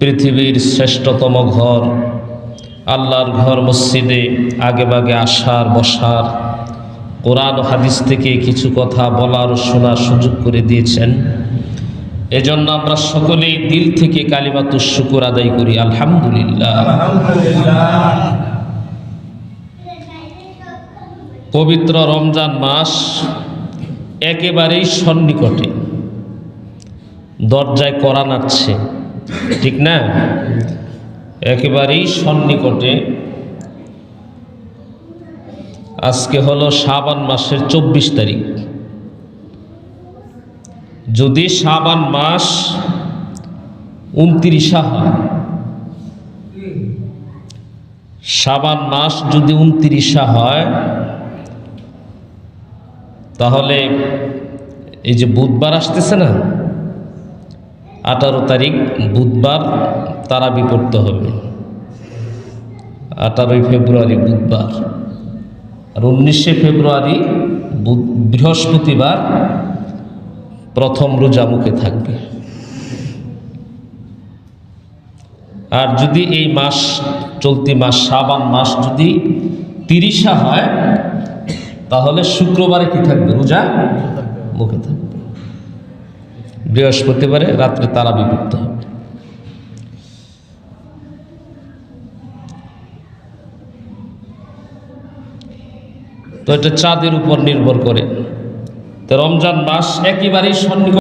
পৃথিবীর শ্রেষ্ঠতম ঘর আল্লাহর ঘর মসজিদে আগেভাগে আসার বসার, কোরআন ও হাদিস থেকে কিছু কথা বলার ও শোনার সুযোগ করে দিয়েছেন। এজন্য আমরা সকলেই দিল থেকে কালিমাতুশ শুকর আদায় করি, আলহামদুলিল্লাহ। পবিত্র রমজান মাস একেবারেই সন্নিকটে, দরজায় কড়া নাড়ছে, ঠিক না? একেবারেই সন্নিকটে। আজকে হলো শাবান মাসের 24 তারিখ। যদি শাবান মাস 29 হয়, শাবান মাস যদি 29 হয়, তাহলে এই যে বুধবার আসতেছে না, 18 তারিখ বুধবার তারাবি পড়তে হবে, 18 ফেব্রুয়ারি বুধবার, আর 19 ফেব্রুয়ারি বৃহস্পতিবার প্রথম রোজা মুখে থাকবে। আর যদি এই মাস, চলতি মাস শাবান মাস যদি 30 হয়, তাহলে শুক্রবারে কি থাকবে? রোজা মুখে থাকবে। বৃহস্পতিবারে রাত্রে তারাবি পড়তে হবে। তো এটা চাঁদের উপর নির্ভর করে। তো রমজান মাস একেবারেই সন্নিকট।